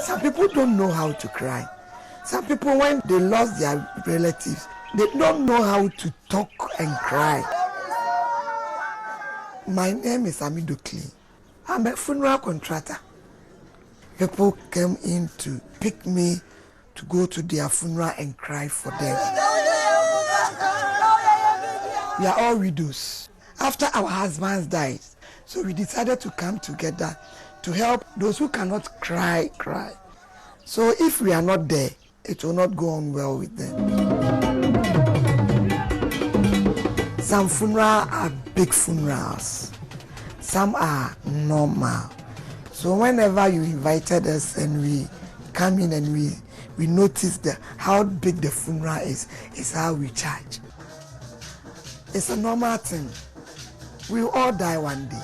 Some people don't know how to cry. Some people, when they lost their relatives, they don't know how to talk and cry. My name is Amidokli. I'm a funeral contractor. People came in to pick me to go to their funeral and cry for them. We are all widows. After our husbands died, so we decided to come together to help those who cannot cry. So if we are not there, it will not go on well with them. Some funerals are big funerals. Some are normal. So whenever you invited us and we come in and we notice how big the funeral is how we charge. It's a normal thing. We all die one day.